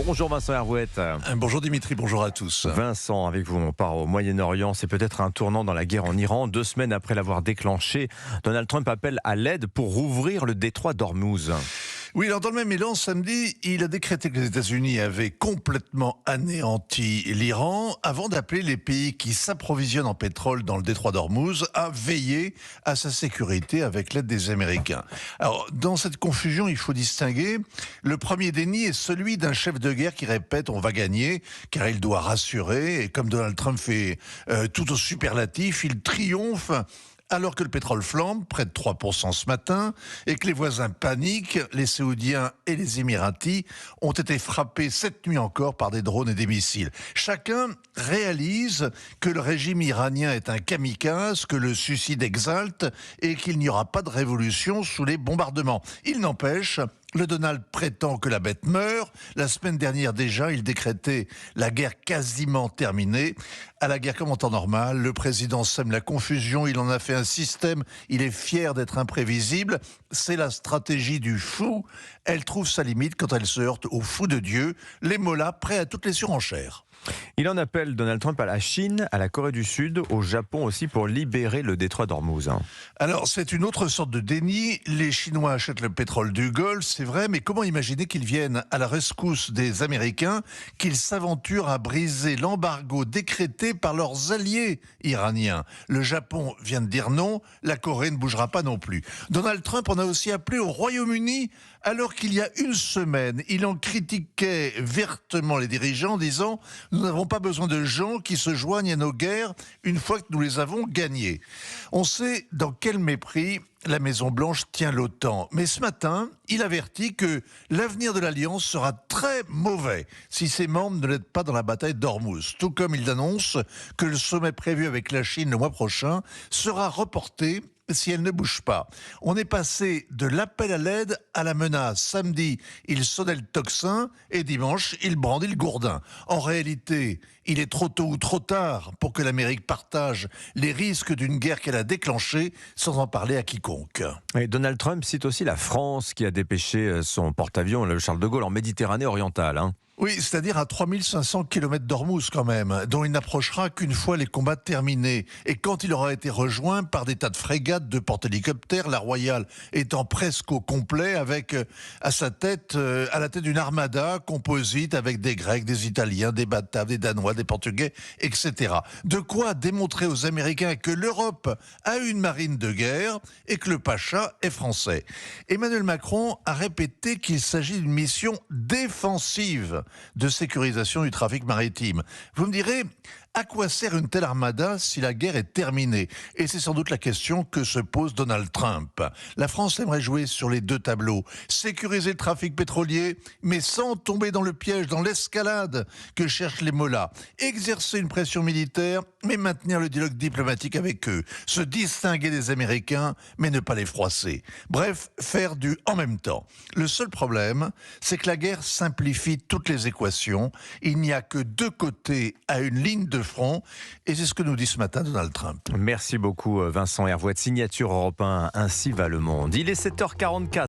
Bonjour Vincent Hervouette. Bonjour Dimitri, bonjour à tous. Vincent, avec vous, on part au Moyen-Orient. C'est peut-être un tournant dans la guerre en Iran. 2 semaines après l'avoir déclenché, Donald Trump appelle à l'aide pour rouvrir le détroit d'Ormuz. Oui, alors dans le même élan, samedi, il a décrété que les États-Unis avaient complètement anéanti l'Iran avant d'appeler les pays qui s'approvisionnent en pétrole dans le détroit d'Ormuz à veiller à sa sécurité avec l'aide des Américains. Alors, dans cette confusion, il faut distinguer le premier déni est celui d'un chef de guerre qui répète « on va gagner » car il doit rassurer et comme Donald Trump fait tout au superlatif, il triomphe alors que le pétrole flambe, près de 3% ce matin, et que les voisins paniquent, les Saoudiens et les Émiratis ont été frappés cette nuit encore par des drones et des missiles. Chacun réalise que le régime iranien est un kamikaze, que le suicide exalte et qu'il n'y aura pas de révolution sous les bombardements. Il n'empêche, le Donald prétend que la bête meurt. La semaine dernière déjà, il décrétait la guerre quasiment terminée. À la guerre comme en temps normal, le président sème la confusion, il en a fait un système, il est fier d'être imprévisible. C'est la stratégie du fou. Elle trouve sa limite quand elle se heurte au fou de Dieu, les mollahs prêts à toutes les surenchères. Il en appelle Donald Trump à la Chine, à la Corée du Sud, au Japon aussi pour libérer le détroit d'Ormuz. Alors, c'est une autre sorte de déni. Les Chinois achètent le pétrole du Golfe, c'est vrai, mais comment imaginer qu'ils viennent à la rescousse des Américains, qu'ils s'aventurent à briser l'embargo décrété par leurs alliés iraniens? Le Japon vient de dire non, la Corée ne bougera pas non plus. Donald Trump en a aussi appelé au Royaume-Uni, alors qu'il y a une semaine, il en critiquait vertement les dirigeants, disant « Nous n'avons pas besoin de gens qui se joignent à nos guerres une fois que nous les avons gagnées ». On sait dans quel mépris la Maison-Blanche tient l'OTAN. Mais ce matin, il avertit que l'avenir de l'Alliance sera très mauvais si ses membres ne l'aident pas dans la bataille d'Ormuz. Tout comme il annonce que le sommet prévu avec la Chine le mois prochain sera reporté si elle ne bouge pas. On est passé de l'appel à l'aide à la menace. Samedi, il sonnait le tocsin et dimanche, il brandit le gourdin. En réalité, il est trop tôt ou trop tard pour que l'Amérique partage les risques d'une guerre qu'elle a déclenchée sans en parler à quiconque. Et Donald Trump cite aussi la France qui a dépêché son porte-avions, le Charles de Gaulle, en Méditerranée orientale. Oui, c'est-à-dire à 3500 km d'Ormuz quand même, dont il n'approchera qu'une fois les combats terminés. Et quand il aura été rejoint par des tas de frégates, de porte-hélicoptères, la Royale étant presque au complet, avec à la tête d'une armada composite avec des Grecs, des Italiens, des Bataves, des Danois, des Portugais, etc. De quoi démontrer aux Américains que l'Europe a une marine de guerre et que le Pacha est français. Emmanuel Macron a répété qu'il s'agit d'une mission défensive de sécurisation du trafic maritime. Vous me direz, à quoi sert une telle armada si la guerre est terminée? Et c'est sans doute la question que se pose Donald Trump. La France aimerait jouer sur les deux tableaux, sécuriser le trafic pétrolier, mais sans tomber dans le piège, dans l'escalade que cherchent les mollahs. Exercer une pression militaire, mais maintenir le dialogue diplomatique avec eux. Se distinguer des Américains, mais ne pas les froisser. Bref, faire du en même temps. Le seul problème, c'est que la guerre simplifie toutes les équations. Il n'y a que deux côtés à une ligne de front, et c'est ce que nous dit ce matin Donald Trump. Merci beaucoup Vincent Hervouette, signature Europe 1, ainsi va le monde. Il est 7h44.